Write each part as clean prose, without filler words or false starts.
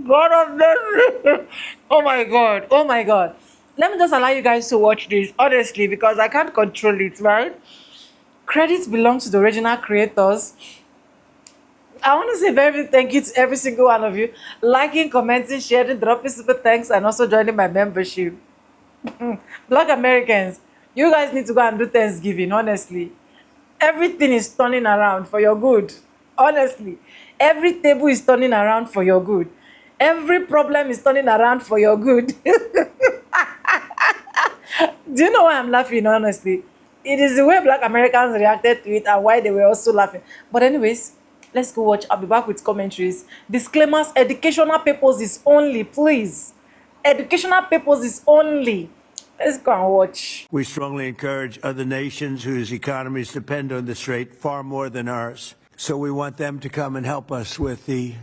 God of mercy. Oh my God. Oh my God. Let me just allow you guys to watch this, honestly, because I can't control it, right? Credits belong to the original creators. I want to say very thank you to every single one of you. Liking, commenting, sharing, dropping super thanks, and also joining my membership. Black Americans, you guys need to go and do Thanksgiving, honestly. Everything is turning around for your good. Honestly. Every table is turning around for your good. Every problem is turning around for your good. Do you know why I'm laughing, honestly? It is the way Black Americans reacted to it and why they were also laughing. But anyways, let's go watch. I'll be back with commentaries. Disclaimers, educational purposes only, please. Educational purposes only. Let's go and watch. We strongly encourage other nations whose economies depend on the Strait far more than ours. So we want them to come and help us with the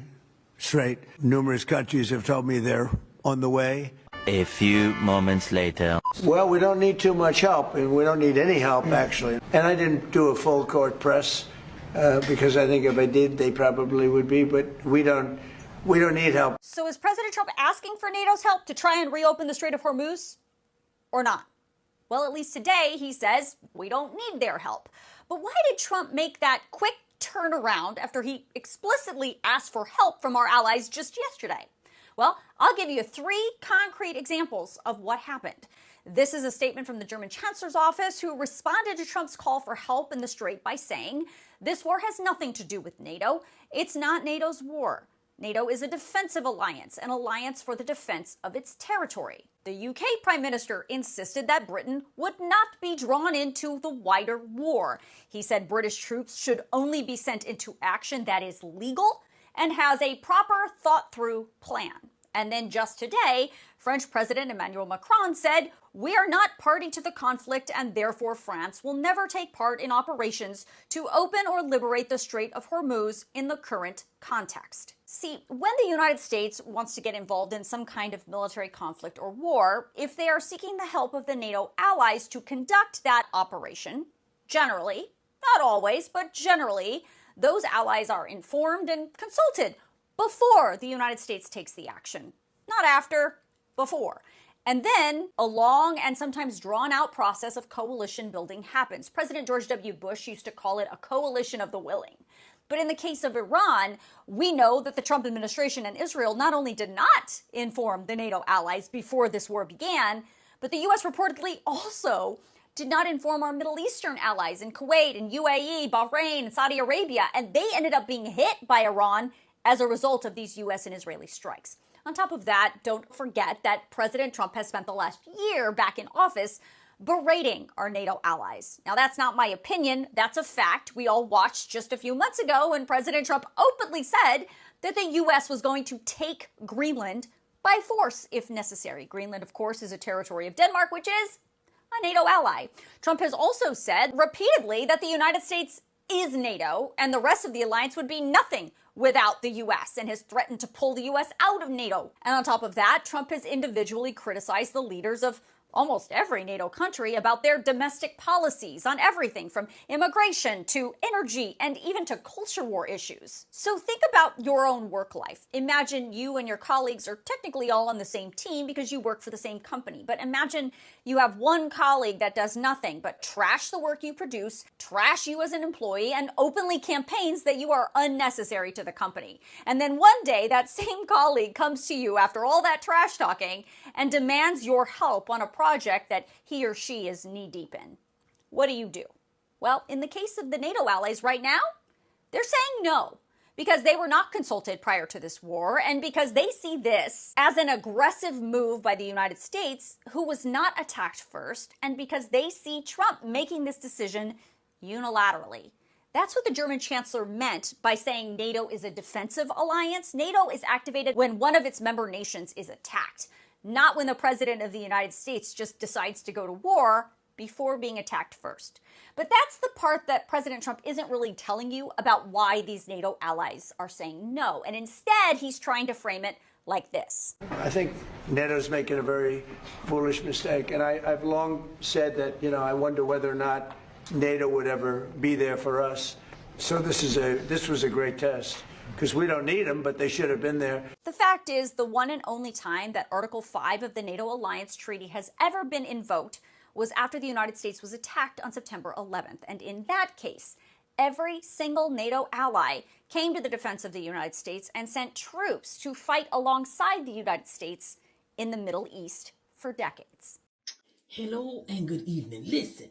Strait. Numerous countries have told me they're on the way. A few moments later. Well, we don't need too much help, and we don't need any help, actually. And I didn't do a full court press because I think if I did, they probably would be, but we don't need help. So is President Trump asking for NATO's help to try and reopen the Strait of Hormuz? Or not? Well, at least today he says we don't need their help. But why did Trump make that quick turnaround after he explicitly asked for help from our allies just yesterday? Well, I'll give you 3 concrete examples of what happened. This is a statement from the German Chancellor's office, who responded to Trump's call for help in the Strait by saying, "This war has nothing to do with NATO. It's not NATO's war. NATO is a defensive alliance, an alliance for the defense of its territory." The UK Prime Minister insisted that Britain would not be drawn into the wider war. He said British troops should only be sent into action that is legal and has a proper, thought-through plan. And then just today, French President Emmanuel Macron said, "We are not party to the conflict, and therefore France will never take part in operations to open or liberate the Strait of Hormuz in the current context." See, when the United States wants to get involved in some kind of military conflict or war, if they are seeking the help of the NATO allies to conduct that operation, generally, not always, but generally, those allies are informed and consulted before the United States takes the action. Not after, before. And then a long and sometimes drawn out process of coalition building happens. President George W. Bush used to call it a coalition of the willing. But in the case of Iran, we know that the Trump administration and Israel not only did not inform the NATO allies before this war began, but the U.S. reportedly also did not inform our Middle Eastern allies in Kuwait and UAE, Bahrain, and Saudi Arabia, and they ended up being hit by Iran as a result of these U.S. and Israeli strikes. On top of that, don't forget that President Trump has spent the last year back in office berating our NATO allies. Now, that's not my opinion. That's a fact. We all watched just a few months ago when President Trump openly said that the U.S. was going to take Greenland by force if necessary. Greenland, of course, is a territory of Denmark, which is a NATO ally. Trump has also said repeatedly that the United States is NATO and the rest of the alliance would be nothing without the U.S. and has threatened to pull the U.S. out of NATO. And on top of that, Trump has individually criticized the leaders of almost every NATO country about their domestic policies on everything from immigration to energy and even to culture war issues. So think about your own work life. Imagine you and your colleagues are technically all on the same team because you work for the same company. But imagine you have one colleague that does nothing but trash the work you produce, trash you as an employee, and openly campaigns that you are unnecessary to the company. And then one day that same colleague comes to you after all that trash talking and demands your help on a project that he or she is knee-deep in. What do? Well, in the case of the NATO allies right now, they're saying no, because they were not consulted prior to this war, and because they see this as an aggressive move by the United States, who was not attacked first, and because they see Trump making this decision unilaterally. That's what the German chancellor meant by saying NATO is a defensive alliance. NATO is activated when one of its member nations is attacked, not when the president of the United States just decides to go to war before being attacked first. But that's the part that President Trump isn't really telling you about why these NATO allies are saying no. And instead, he's trying to frame it like this. I think NATO's making a very foolish mistake. And I've long said that, I wonder whether or not NATO would ever be there for us. So this was a great test, because we don't need them, but they should have been there. The fact is, the one and only time that Article 5 of the NATO Alliance Treaty has ever been invoked was after the United States was attacked on September 11th. And in that case, every single NATO ally came to the defense of the United States and sent troops to fight alongside the United States in the Middle East for decades. Hello and good evening. Listen,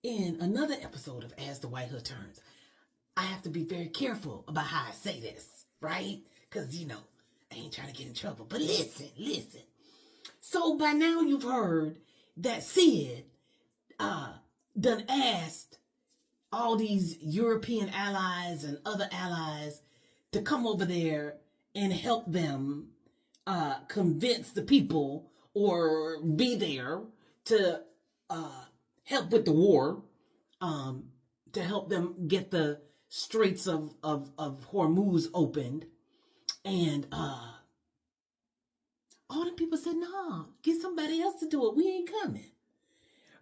in another episode of As the White Hood Turns, I have to be very careful about how I say this, right? Because, I ain't trying to get in trouble. But listen. So by now you've heard that Sid done asked all these European allies and other allies to come over there and help them convince the people or be there to help with the war, to help them get the Straits of Hormuz opened. And all the people said, nah, get somebody else to do it. We ain't coming.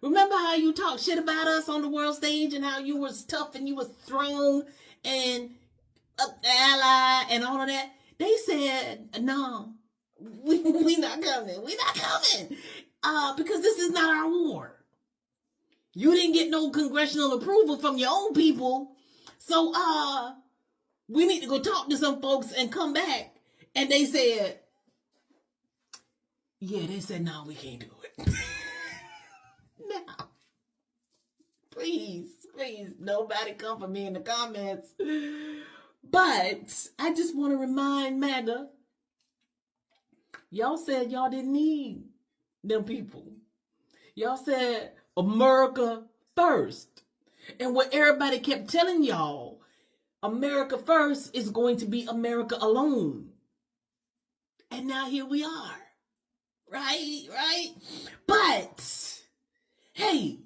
Remember how you talk shit about us on the world stage and how you was tough and you was strong and ally and all of that? They said, no, we not coming. We not coming. Because this is not our war. You didn't get no congressional approval from your own people. So, we need to go talk to some folks and come back. And they said, no, we can't do it. Now, please, nobody come for me in the comments. But I just want to remind MAGA, y'all said y'all didn't need them people. Y'all said America first. And what everybody kept telling y'all, America first is going to be America alone. And now here we are. Right? But, hey,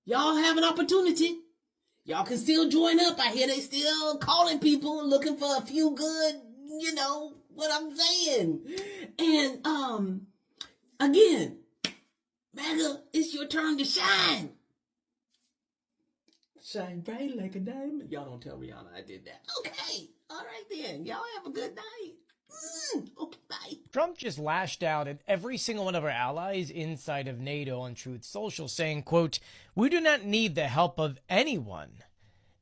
y'all have an opportunity. Y'all can still join up. I hear they still calling people looking for a few good, what I'm saying. And, again, MAGA, it's your turn to shine. Shine bright like a diamond. Y'all don't tell Rihanna I did that. Okay. All right then. Y'all have a good night. Okay, bye. Trump just lashed out at every single one of our allies inside of NATO on Truth Social, saying, quote, "We do not need the help of anyone."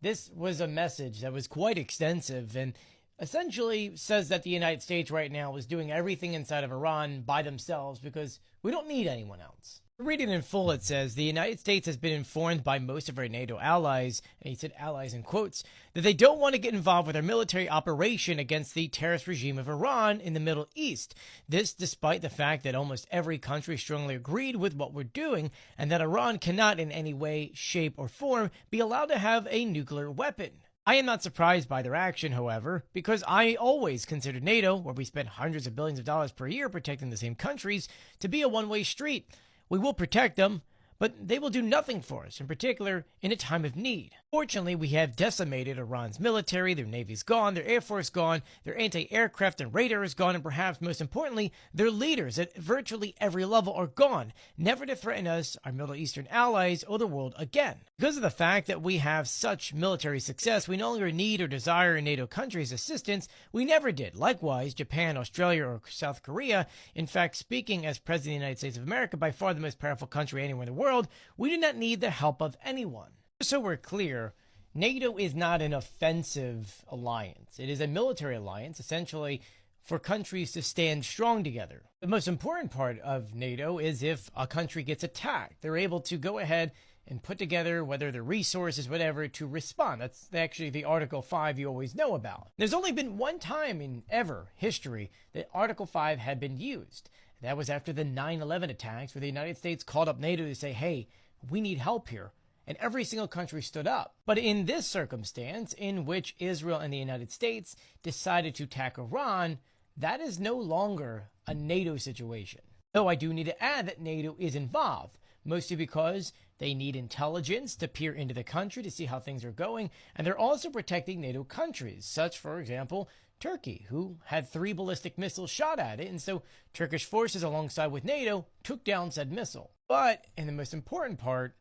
This was a message that was quite extensive and essentially says that the United States right now is doing everything inside of Iran by themselves because we don't need anyone else. Reading in full, it says, the United States has been informed by most of our NATO allies, and he said allies in quotes, that they don't want to get involved with our military operation against the terrorist regime of Iran in the Middle East. This despite the fact that almost every country strongly agreed with what we're doing, and that Iran cannot in any way, shape, or form be allowed to have a nuclear weapon. I am not surprised by their action, however, because I always considered NATO, where we spend hundreds of billions of dollars per year protecting the same countries, to be a one-way street. We will protect them, but they will do nothing for us, in particular in a time of need. Fortunately, we have decimated Iran's military, their navy's gone, their air force gone, their anti-aircraft and radar is gone, and perhaps most importantly, their leaders at virtually every level are gone, never to threaten us, our Middle Eastern allies, or the world again. Because of the fact that we have such military success, we no longer need or desire a NATO country's assistance. We never did. Likewise, Japan, Australia, or South Korea. In fact, speaking as President of the United States of America, by far the most powerful country anywhere in the world, we do not need the help of anyone. So we're clear, NATO is not an offensive alliance. It is a military alliance, essentially for countries to stand strong together. The most important part of NATO is if a country gets attacked, they're able to go ahead and put together, whether the resources, whatever, to respond. That's actually the Article 5 you always know about. There's only been one time in ever history that Article 5 had been used. That was after the 9/11 attacks, where the United States called up NATO to say, hey, we need help here. and every single country stood up. But in this circumstance, in which Israel and the United States decided to attack Iran, that is no longer a NATO situation. Though I do need to add that NATO is involved, mostly because they need intelligence to peer into the country to see how things are going, and they're also protecting NATO countries, such, for example, Turkey, who had 3 ballistic missiles shot at it, and so Turkish forces alongside with NATO took down said missile. But, and the most important part,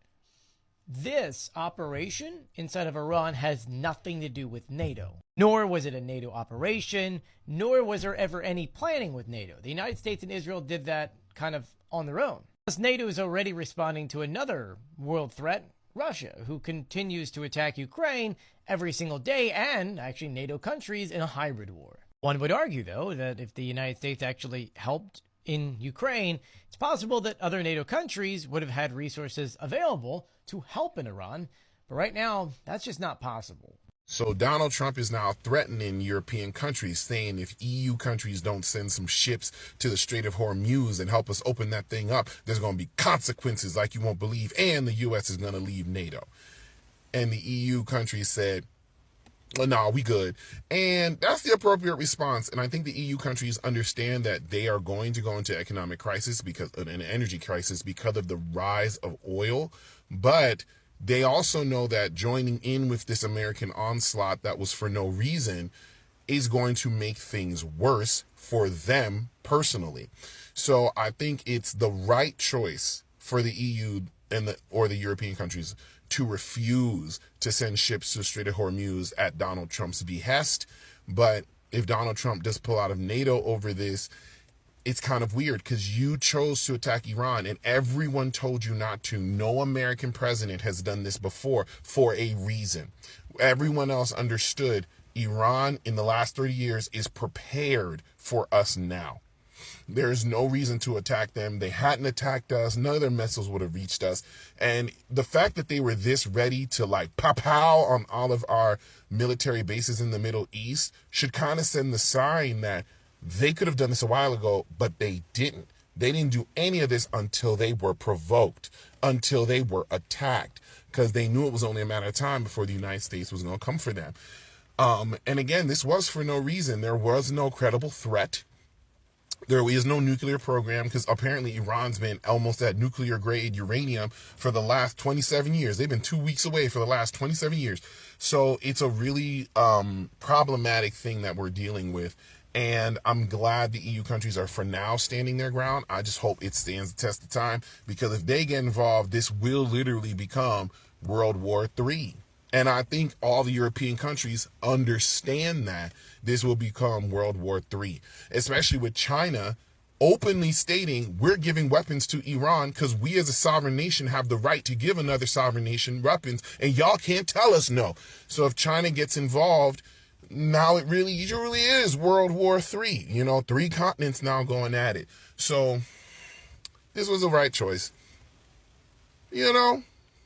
this operation inside of Iran has nothing to do with NATO. Nor was it a NATO operation, nor was there ever any planning with NATO. The United States and Israel did that kind of on their own. Plus, NATO is already responding to another world threat, Russia, who continues to attack Ukraine every single day, and actually NATO countries in a hybrid war. One would argue, though, that if the United States actually helped in Ukraine, it's possible that other NATO countries would have had resources available to help in Iran, but right now, that's just not possible. So Donald Trump is now threatening European countries, saying if EU countries don't send some ships to the Strait of Hormuz and help us open that thing up, there's going to be consequences like you won't believe, and the U.S. is going to leave NATO. And the EU countries said, well, no, we good. And that's the appropriate response. And I think the EU countries understand that they are going to go into economic crisis, because an energy crisis, because of the rise of oil. But they also know that joining in with this American onslaught that was for no reason is going to make things worse for them personally. So I think it's the right choice for the EU or the European countries to refuse to send ships to the Strait of Hormuz at Donald Trump's behest. But if Donald Trump does pull out of NATO over this, it's kind of weird, because you chose to attack Iran and everyone told you not to. No American president has done this before for a reason. Everyone else understood Iran in the last 30 years is prepared for us now. There's no reason to attack them. They hadn't attacked us. None of their missiles would have reached us. And the fact that they were this ready to like pow on all of our military bases in the Middle East should kind of send the sign that they could have done this a while ago, but they didn't. They didn't do any of this until they were provoked, until they were attacked, because they knew it was only a matter of time before the United States was going to come for them. And again, this was for no reason. There was no credible threat. There is no nuclear program, because apparently Iran's been almost at nuclear grade uranium for the last 27 years. They've been 2 weeks away for the last 27 years. So it's a really problematic thing that we're dealing with. And I'm glad the EU countries are for now standing their ground. I just hope it stands the test of time, because if they get involved, this will literally become World War III. And I think all the European countries understand that this will become World War III, especially with China openly stating we're giving weapons to Iran because we as a sovereign nation have the right to give another sovereign nation weapons, and y'all can't tell us no. So if China gets involved, now it really is World War III. You know, 3 continents now going at it. So this was the right choice. You know,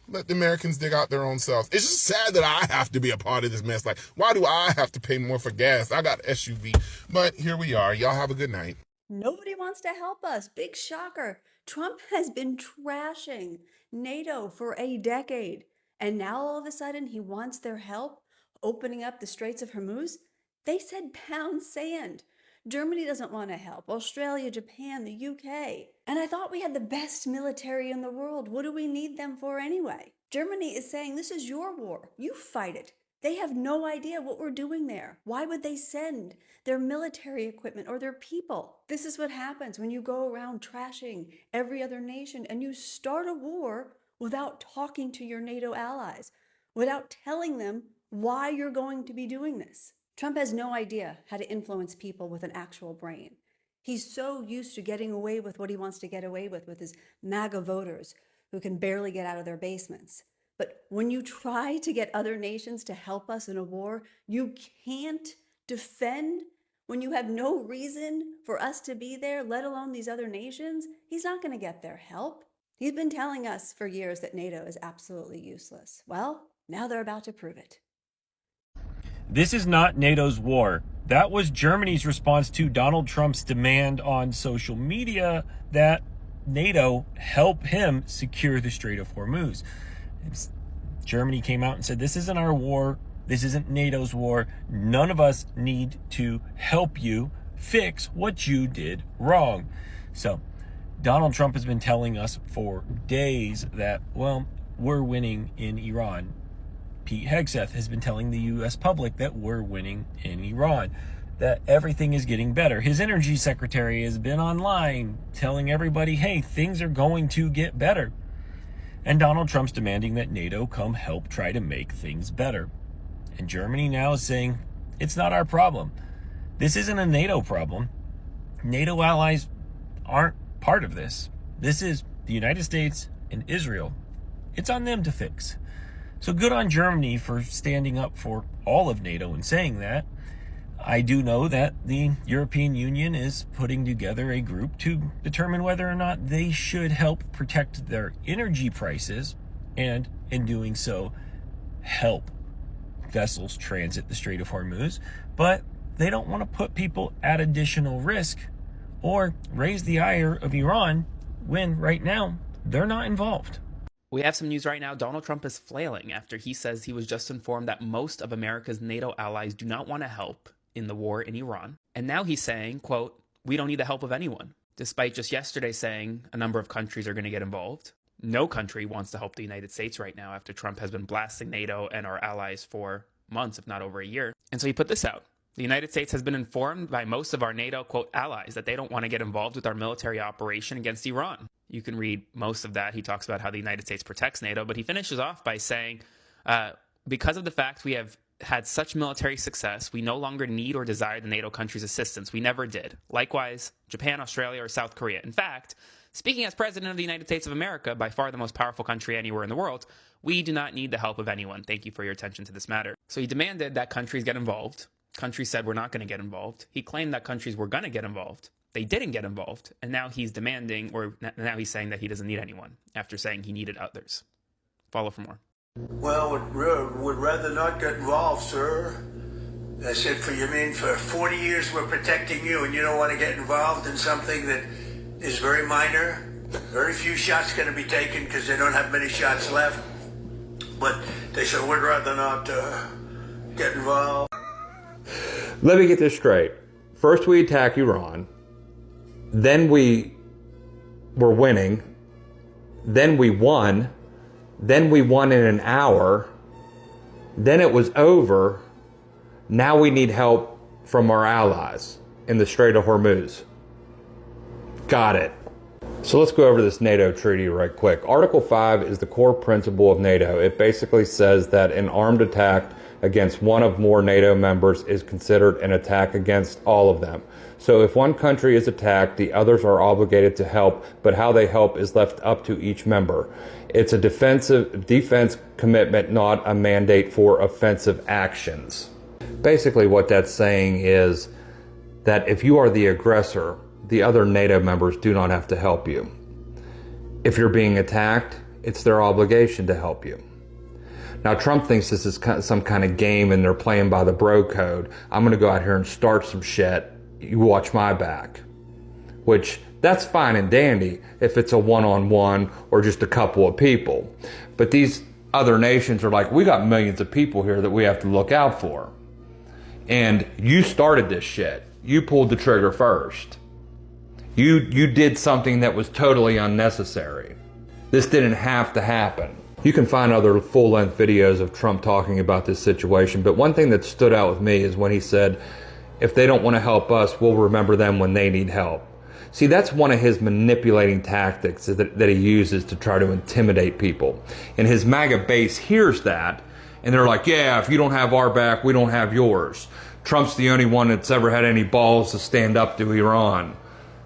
let the Americans dig out their own selves. It's just sad that I have to be a part of this mess. Like, why do I have to pay more for gas? I got an SUV. But here we are. Y'all have a good night. Nobody wants to help us. Big shocker. Trump has been trashing NATO for a decade. And now all of a sudden he wants their help opening up the Straits of Hormuz. They said pound sand. Germany doesn't want to help. Australia, Japan, the UK. And I thought we had the best military in the world. What do we need them for anyway? Germany is saying this is your war. You fight it. They have no idea what we're doing there. Why would they send their military equipment or their people? This is what happens when you go around trashing every other nation and you start a war without talking to your NATO allies, without telling them why you're going to be doing this. Trump has no idea how to influence people with an actual brain. He's so used to getting away with what he wants to get away with his MAGA voters who can barely get out of their basements. But when you try to get other nations to help us in a war you can't defend, when you have no reason for us to be there, let alone these other nations, he's not going to get their help. He's been telling us for years that NATO is absolutely useless. Well, now they're about to prove it. This is not NATO's war. That was Germany's response to Donald Trump's demand on social media that NATO help him secure the Strait of Hormuz. Germany came out and said, this isn't our war. This isn't NATO's war. None of us need to help you fix what you did wrong. So Donald Trump has been telling us for days that, well, we're winning in Iran. Pete Hegseth has been telling the U.S. public that we're winning in Iran, that everything is getting better. His energy secretary has been online telling everybody, hey, things are going to get better. And Donald Trump's demanding that NATO come help try to make things better. And Germany now is saying, it's not our problem. This isn't a NATO problem. NATO allies aren't part of this. This is the United States and Israel. It's on them to fix. So good on Germany for standing up for all of NATO and saying that. I do know that the European Union is putting together a group to determine whether or not they should help protect their energy prices and, in doing so, help vessels transit the Strait of Hormuz. But they don't want to put people at additional risk or raise the ire of Iran when right now they're not involved. We have some news right now. Donald Trump is flailing after he says he was just informed that most of America's NATO allies do not want to help in the war in Iran. And now he's saying, quote, we don't need the help of anyone, despite just yesterday saying a number of countries are going to get involved. No country wants to help the United States right now after Trump has been blasting NATO and our allies for months, if not over a year. And so he put this out. The United States has been informed by most of our NATO, quote, allies that they don't want to get involved with our military operation against Iran. You can read most of that. He talks about how the United States protects NATO, but he finishes off by saying, because of the fact we have had such military success, we no longer need or desire the NATO countries' assistance. We never did. Likewise, Japan, Australia, or South Korea. In fact, speaking as President of the United States of America, by far the most powerful country anywhere in the world, we do not need the help of anyone. Thank you for your attention to this matter. So he demanded that countries get involved. Countries said we're not going to get involved. He claimed that countries were going to get involved. They didn't get involved. And now he's demanding, or now he's saying that he doesn't need anyone after saying he needed others. Follow for more. Well, would rather not get involved, sir. I said, you mean for 40 years we're protecting you and you don't want to get involved in something that is very minor? Very few shots going to be taken because they don't have many shots left. But they said, we'd rather not get involved. Let me get this straight. First we attack Iran. Then we were winning. Then we won. Then we won in an hour. Then it was over. Now we need help from our allies in the Strait of Hormuz. Got it. So let's go over this NATO treaty right quick. Article 5 is the core principle of NATO. It basically says that an armed attack against one of more NATO members is considered an attack against all of them. So if one country is attacked, the others are obligated to help, but how they help is left up to each member. It's a defense commitment, not a mandate for offensive actions. Basically what that's saying is that if you are the aggressor, the other NATO members do not have to help you. If you're being attacked, it's their obligation to help you. Now, Trump thinks this is some kind of game and they're playing by the bro code. I'm going to go out here and start some shit. You watch my back. Which, that's fine and dandy if it's a one-on-one or just a couple of people. But these other nations are like, we got millions of people here that we have to look out for. And you started this shit. You pulled the trigger first. You did something that was totally unnecessary. This didn't have to happen. You can find other full-length videos of Trump talking about this situation, but one thing that stood out with me is when he said, if they don't want to help us, we'll remember them when they need help. See, that's one of his manipulating tactics that he uses to try to intimidate people. And his MAGA base hears that, and they're like, yeah, if you don't have our back, we don't have yours. Trump's the only one that's ever had any balls to stand up to Iran.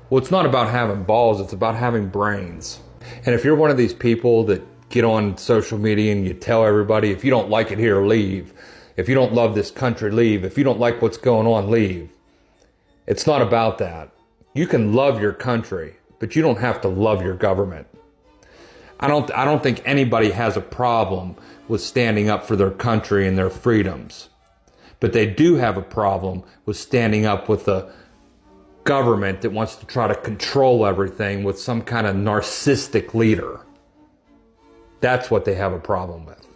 Well, it's not about having balls, it's about having brains. And if you're one of these people that get on social media and you tell everybody, if you don't like it here, leave. If you don't love this country, leave. If you don't like what's going on, leave. It's not about that. You can love your country, but you don't have to love your government. I don't think anybody has a problem with standing up for their country and their freedoms. But they do have a problem with standing up with a government that wants to try to control everything with some kind of narcissistic leader. That's what they have a problem with.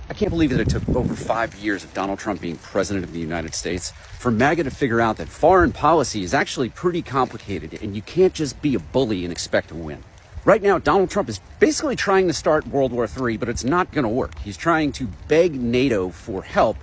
I can't believe that it took over 5 years of Donald Trump being president of the United States for MAGA to figure out that foreign policy is actually pretty complicated and you can't just be a bully and expect to win. Right now, Donald Trump is basically trying to start World War III, but it's not going to work. He's trying to beg NATO for help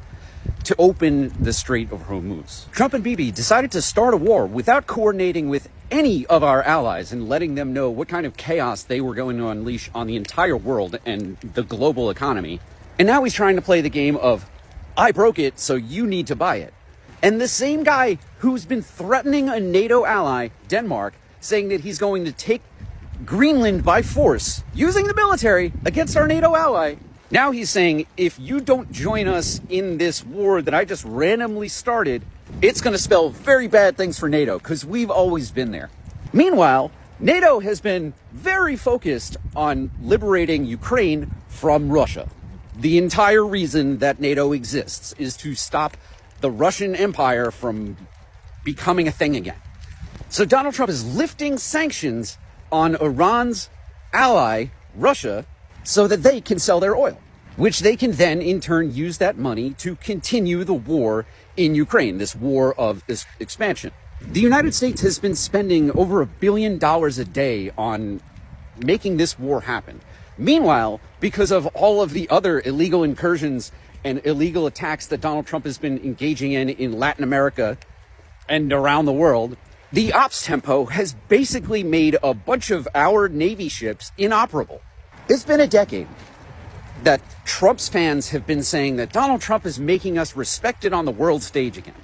to open the Strait of Hormuz. Trump and Bibi decided to start a war without coordinating with any of our allies and letting them know what kind of chaos they were going to unleash on the entire world and the global economy. And now he's trying to play the game of, I broke it, so you need to buy it. And the same guy who's been threatening a NATO ally, Denmark, saying that he's going to take Greenland by force, using the military against our NATO ally, now he's saying, if you don't join us in this war that I just randomly started, it's going to spell very bad things for NATO, because we've always been there. Meanwhile, NATO has been very focused on liberating Ukraine from Russia. The entire reason that NATO exists is to stop the Russian Empire from becoming a thing again. So Donald Trump is lifting sanctions on Iran's ally, Russia, so that they can sell their oil, which they can then in turn use that money to continue the war in Ukraine, this war of expansion. The United States has been spending over $1 billion a day on making this war happen. Meanwhile, because of all of the other illegal incursions and illegal attacks that Donald Trump has been engaging in Latin America and around the world, the ops tempo has basically made a bunch of our Navy ships inoperable. It's been a decade that Trump's fans have been saying that Donald Trump is making us respected on the world stage again.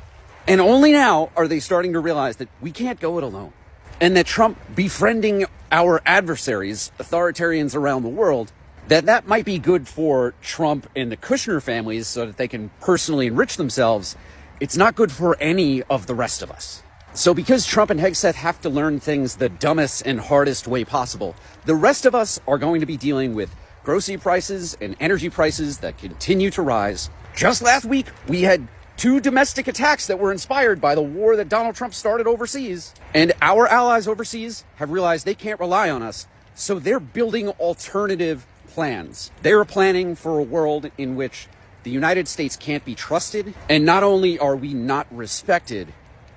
And only now are they starting to realize that we can't go it alone. And that Trump befriending our adversaries, authoritarians around the world, that might be good for Trump and the Kushner families so that they can personally enrich themselves. It's not good for any of the rest of us. So because Trump and Hegseth have to learn things the dumbest and hardest way possible, the rest of us are going to be dealing with grocery prices and energy prices that continue to rise. Just last week, we had 2 domestic attacks that were inspired by the war that Donald Trump started overseas. And our allies overseas have realized they can't rely on us, so they're building alternative plans. They're planning for a world in which the United States can't be trusted, and not only are we not respected,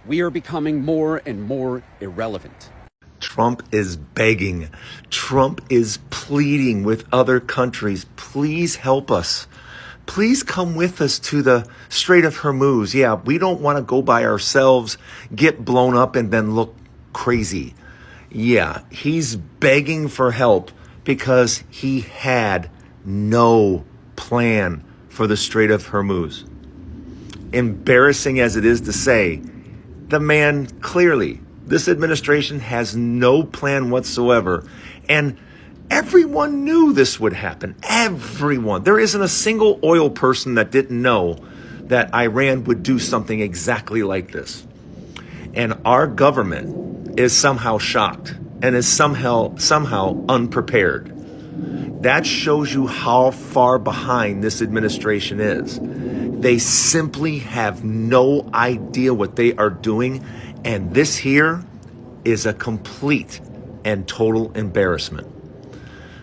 we are becoming more and more irrelevant. Trump is begging. Trump is pleading with other countries. Please help us. Please come with us to the Strait of Hormuz. Yeah, we don't want to go by ourselves, get blown up, and then look crazy. Yeah, he's begging for help because he had no plan for the Strait of Hormuz. Embarrassing as it is to say, the man clearly, this administration has no plan whatsoever. And everyone knew this would happen. Everyone. There isn't a single oil person that didn't know that Iran would do something exactly like this. And our government is somehow shocked and is somehow unprepared. That shows you how far behind this administration is. They simply have no idea what they are doing. And this here is a complete and total embarrassment.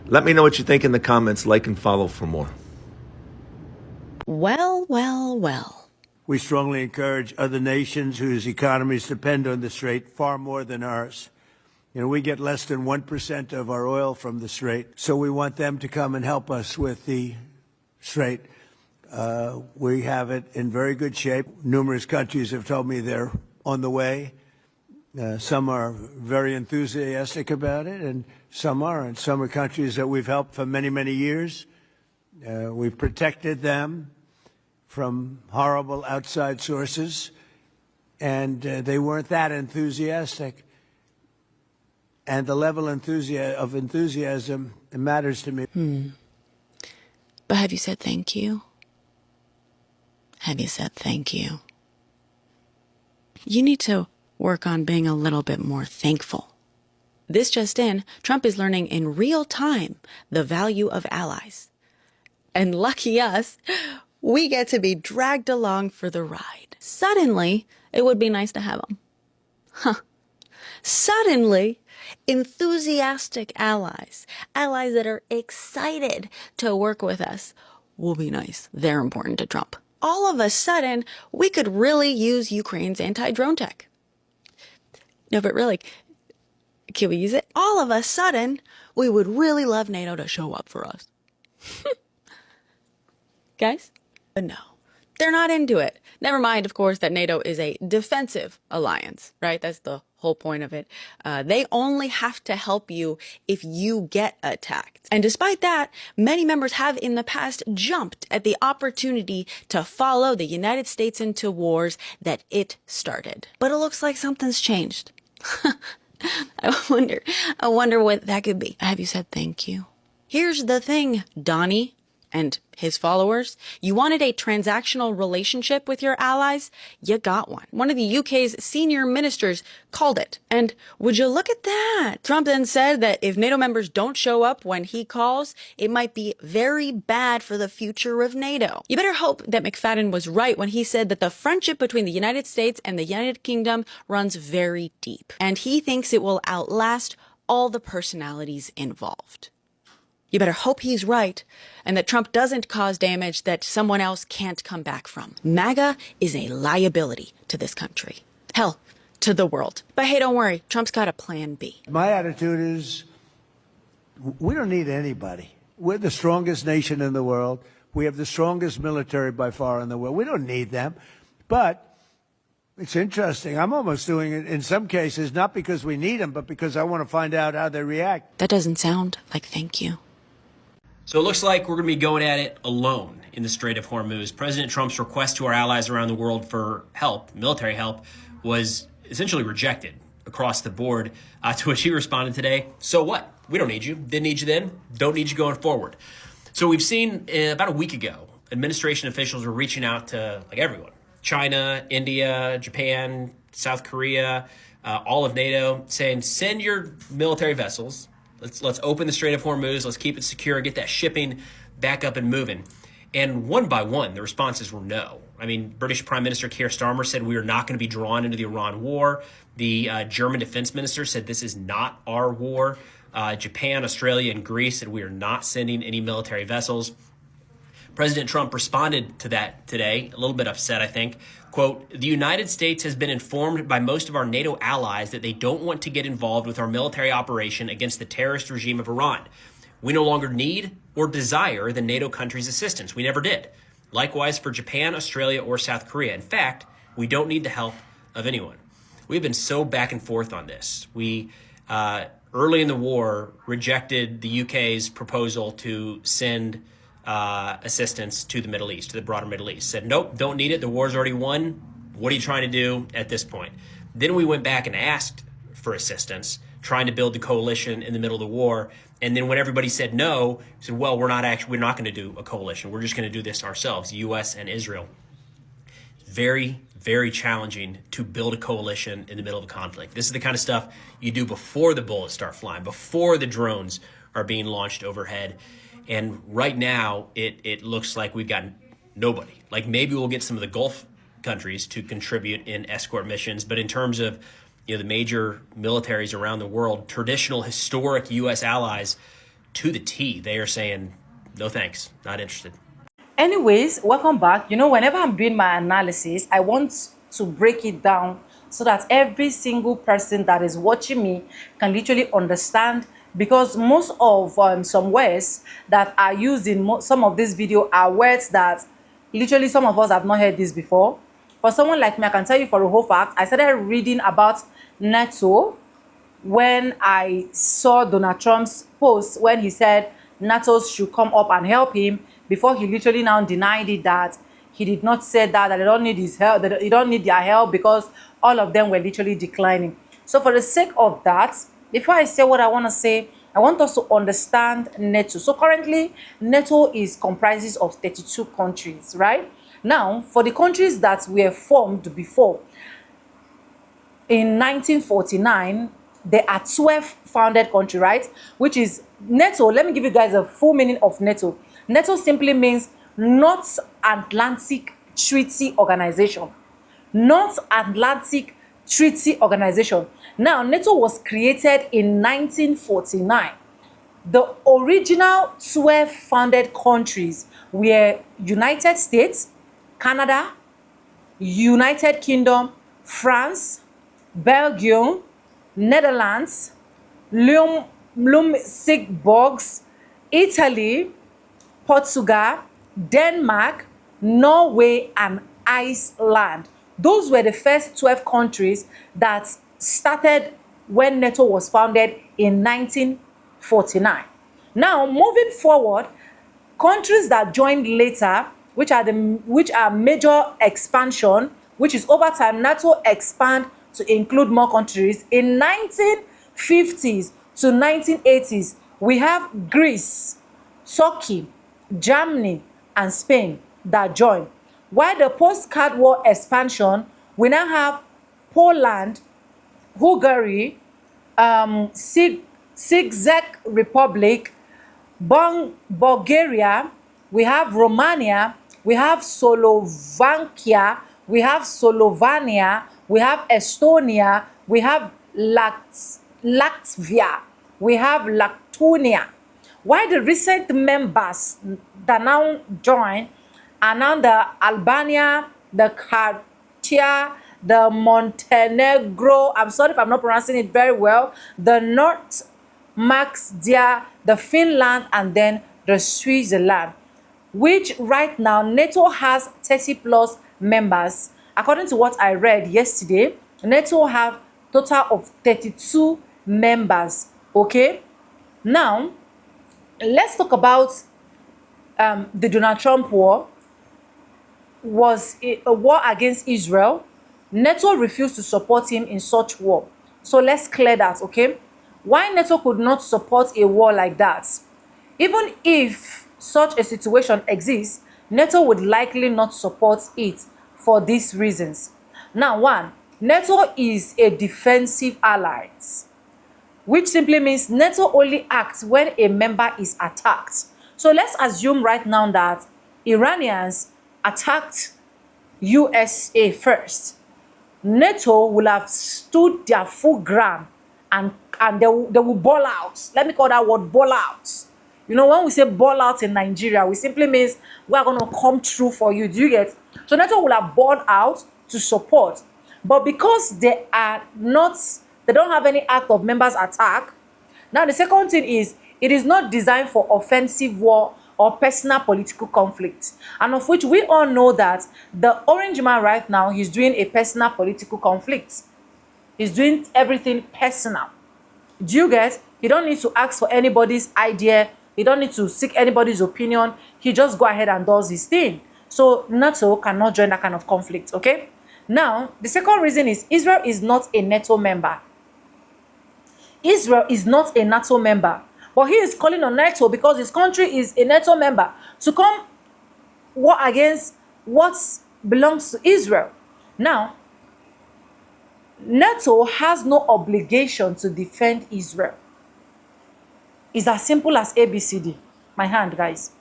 Let me know what you think in the comments. Like and follow for more. Well, well, well. We strongly encourage other nations whose economies depend on the Strait far more than ours. We get less than 1% of our oil from the Strait, so we want them to come and help us with the Strait. We have it in very good shape. Numerous countries have told me they're on the way. Some are very enthusiastic about it, and some aren't. Some are countries that we've helped for many, many years. We've protected them from horrible outside sources, and they weren't that enthusiastic. And the level of enthusiasm matters to me. But have you said thank you? Have you said thank you? You need to work on being a little bit more thankful. This just in, Trump is learning in real time the value of allies. And lucky us, we get to be dragged along for the ride. Suddenly, it would be nice to have them. Suddenly, enthusiastic allies that are excited to work with us, will be nice. They're important to Trump. All of a sudden, we could really use Ukraine's anti-drone tech. No, but really, can we use it? All of a sudden, we would really love NATO to show up for us. Guys? But no, they're not into it. Never mind, of course, that NATO is a defensive alliance, right? That's the whole point of it. They only have to help you if you get attacked. And despite that, many members have in the past jumped at the opportunity to follow the United States into wars that it started. But it looks like something's changed. I wonder what that could be. Have you said thank you? Here's the thing, Donnie and his followers. You wanted a transactional relationship with your allies? You got one. One of the UK's senior ministers called it. And would you look at that? Trump then said that if NATO members don't show up when he calls, it might be very bad for the future of NATO. You better hope that McFadden was right when he said that the friendship between the United States and the United Kingdom runs very deep. And he thinks it will outlast all the personalities involved. You better hope he's right and that Trump doesn't cause damage that someone else can't come back from. MAGA is a liability to this country. Hell, to the world. But hey, don't worry. Trump's got a plan B. My attitude is we don't need anybody. We're the strongest nation in the world. We have the strongest military by far in the world. We don't need them. But it's interesting. I'm almost doing it in some cases, not because we need them, but because I want to find out how they react. That doesn't sound like thank you. So it looks like we're going to be going at it alone in the Strait of Hormuz. President Trump's request to our allies around the world for help, military help, was essentially rejected across the board, to which he responded today, so what? We don't need you. Didn't need you then. Don't need you going forward. So we've seen about a week ago, administration officials were reaching out to everyone. China, India, Japan, South Korea, all of NATO, saying send your military vessels. Let's open the Strait of Hormuz. Let's keep it secure. Get that shipping back up and moving. And one by one, the responses were no. I mean, British Prime Minister Keir Starmer said we are not going to be drawn into the Iran war. The German defense minister said this is not our war. Japan, Australia, and Greece said we are not sending any military vessels. President Trump responded to that today, a little bit upset, I think. Quote, the United States has been informed by most of our NATO allies that they don't want to get involved with our military operation against the terrorist regime of Iran. We no longer need or desire the NATO countries' assistance. We never did. Likewise for Japan, Australia, or South Korea. In fact, we don't need the help of anyone. We've been so back and forth on this. We, early in the war, rejected the UK's proposal to send assistance to the Middle East, to the broader Middle East. Said, nope, don't need it. The war's already won. What are you trying to do at this point? Then we went back and asked for assistance, trying to build the coalition in the middle of the war. And then when everybody said no, we said, well, we're not going to do a coalition. We're just going to do this ourselves, U.S. and Israel. Very, very challenging to build a coalition in the middle of a conflict. This is the kind of stuff you do before the bullets start flying, before the drones are being launched overhead. And right now, it looks like we've got nobody. Like maybe we'll get some of the Gulf countries to contribute in escort missions. But in terms of the major militaries around the world, traditional, historic U.S. allies, to the T, they are saying, no thanks, not interested. Anyways, welcome back. Whenever I'm doing my analysis, I want to break it down so that every single person that is watching me can literally understand, because most of some words that are used in some of this video are words that literally some of us have not heard this before. For someone like me, I can tell you for a whole fact, I started reading about NATO when I saw Donald Trump's post when he said NATO should come up and help him, before he literally now denied it, that he did not say that they don't need his help, that they don't need their help, because all of them were literally declining. So for the sake of that, before I say what I want to say, I want us to understand NATO. So currently, NATO comprises of 32 countries, right? Now, for the countries that were formed before, in 1949, there are 12 founded countries, right? Which is NATO. Let me give you guys a full meaning of NATO. NATO simply means North Atlantic Treaty Organization. North Atlantic Treaty Organization. Now, NATO was created in 1949. The original 12 founded countries were United States, Canada, United Kingdom, France, Belgium, Netherlands, Luxembourg, Italy, Portugal, Denmark, Norway, and Iceland. Those were the first 12 countries that started when NATO was founded in 1949. Now, moving forward, countries that joined later, which are major expansion, which is over time, NATO expand to include more countries. In 1950s to 1980s, we have Greece, Turkey, Germany, and Spain that joined. While the post-Cold War expansion, we now have Poland, Hungary, Czech Republic, Bulgaria, we have Romania, we have Slovakia, we have Slovenia, we have Estonia, we have Latvia, we have Lithuania. While the recent members that now join are now the Albania, the Croatia, the Montenegro, I'm sorry if I'm not pronouncing it very well, the North Macedonia, the Finland, and then the Switzerland, which right now NATO has 30 plus members. According to what I read yesterday, NATO have total of 32 members. Okay, now let's talk about the Donald Trump war. Was a war against Israel. NATO refused to support him in such war. So let's clear that, okay? Why NATO could not support a war like that? Even if such a situation exists, NATO would likely not support it for these reasons. Now, one, NATO is a defensive alliance, which simply means NATO only acts when a member is attacked. So let's assume right now that Iranians attacked USA first. NATO will have stood their full ground and they will ball out. Let me call that word ball out. You know, when we say ball out in Nigeria, we simply means we are going to come through for you. Do you get? So NATO will have balled out to support. But because they don't have any act of members attack. Now, the second thing is, it is not designed for offensive war or personal political conflict, and of which we all know that the orange man right now, he's doing a personal political conflict. He's doing everything personal. Do you get? He don't need to ask for anybody's idea. He don't need to seek anybody's opinion. He just go ahead and does his thing. So NATO cannot join that kind of conflict, okay? Now, the second reason is Israel is not a NATO member. Israel is not a NATO member. But he is calling on NATO because his country is a NATO member to come war against what belongs to Israel. Now, NATO has no obligation to defend Israel. It's as simple as ABCD. My hand, guys.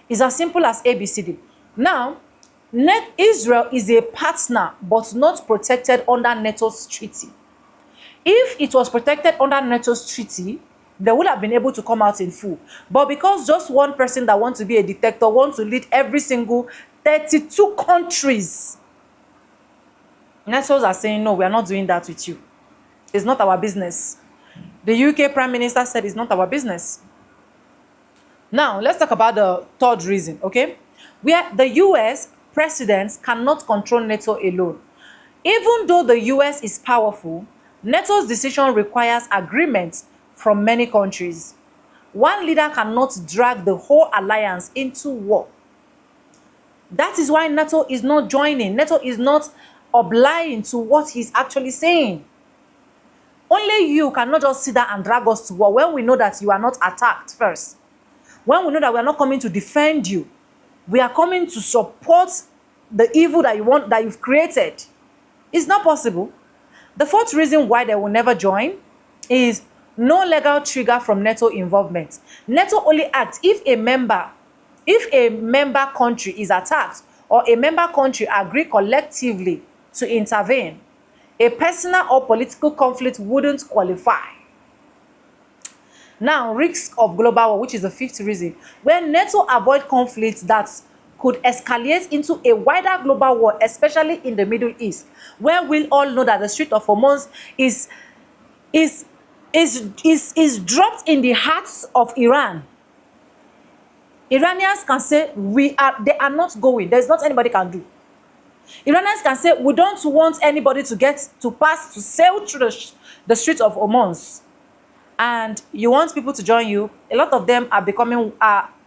It's as simple as ABCD. Now, Israel is a partner but not protected under NATO's treaty. If it was protected under NATO's treaty, they would have been able to come out in full. But because just one person that wants to be a dictator wants to lead every single 32 countries, NATOs are saying, no, we are not doing that with you. It's not our business. The UK Prime Minister said it's not our business. Now, let's talk about the third reason, okay? Where the US presidents cannot control NATO alone. Even though the US is powerful, NATO's decision requires agreement from many countries. One leader cannot drag the whole alliance into war. That is why NATO is not joining. NATO is not obliging to what he's actually saying. Only you cannot just sit there and drag us to war when we know that you are not attacked first. When we know that we are not coming to defend you. We are coming to support the evil that you've created. It's not possible. The fourth reason why they will never join is no legal trigger from NATO involvement. NATO only acts if a member country is attacked or a member country agree collectively to intervene. A personal or political conflict wouldn't qualify. Now, risk of global war, which is the fifth reason, where NATO avoid conflicts that could escalate into a wider global war, especially in the Middle East, where we all know that the Strait of Hormuz is dropped in the hearts of Iran. Iranians can say they are not going. There's not anybody can do. Iranians can say we don't want anybody to sail through the Strait of Hormuz. And you want people to join you. A lot of them are becoming,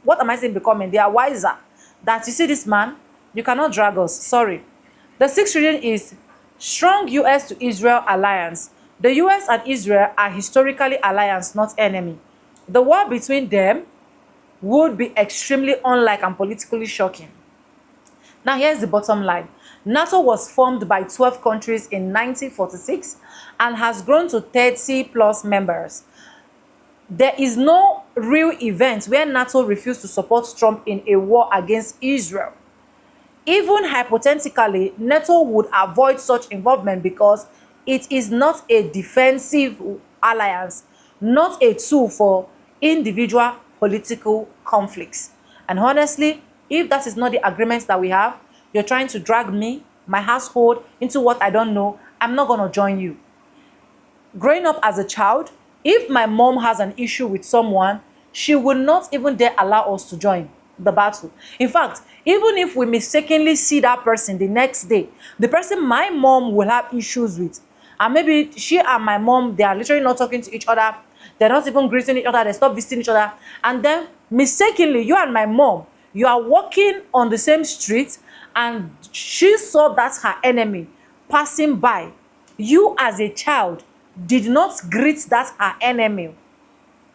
what am I saying becoming? They are wiser. That you see this man, you cannot drag us. Sorry. The sixth reason is strong US to Israel alliance. The US and Israel are historically alliance, not enemy. The war between them would be extremely unlike and politically shocking. Now, here's the bottom line. NATO was formed by 12 countries in 1946 and has grown to 30 plus members. There is no real event where NATO refused to support Trump in a war against Israel. Even hypothetically, NATO would avoid such involvement because it is not a defensive alliance, not a tool for individual political conflicts. And honestly, if that is not the agreement that we have, you're trying to drag me, my household, into what I don't know, I'm not going to join you. Growing up as a child, if my mom has an issue with someone, she will not even dare allow us to join the battle. In fact, even if we mistakenly see that person the next day, the person my mom will have issues with, and maybe she and my mom, they are literally not talking to each other, they're not even greeting each other, they stop visiting each other, and then mistakenly, you and my mom, you are walking on the same street, and she saw that's her enemy passing by. You as a child did not greet that her enemy.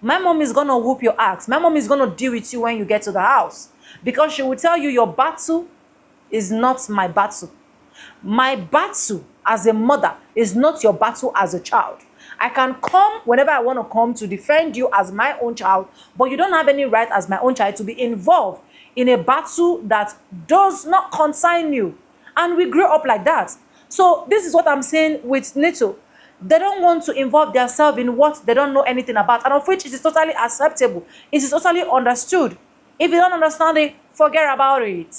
My mom is going to whoop your ass. My mom is going to deal with you when you get to the house, because she will tell you your battle is not my battle. My battle as a mother is not your battle as a child. I can come whenever I want to come to defend you as my own child, but you don't have any right as my own child to be involved in a battle that does not concern you. And we grew up like that. So this is what I'm saying with NATO. They don't want to involve themselves in what they don't know anything about, and of which it is totally acceptable. It is totally understood. If you don't understand it, forget about it.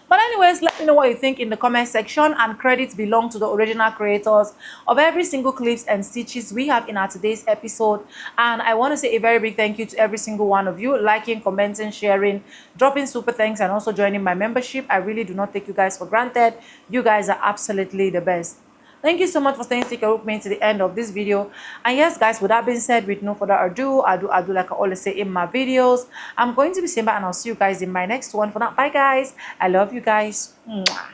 But anyways, let me know what you think in the comment section, and credits belong to the original creators of every single clips and stitches we have in our today's episode. And I want to say a very big thank you to every single one of you liking, commenting, sharing, dropping super thanks, and also joining my membership. I really do not take you guys for granted. You guys are absolutely the best. Thank you so much for staying sticker with me to the end of this video. And yes, guys, with that being said, with no further ado, I do like I always say in my videos, I'm going to be Simba, and I'll see you guys in my next one. For now, bye guys. I love you guys. Mwah.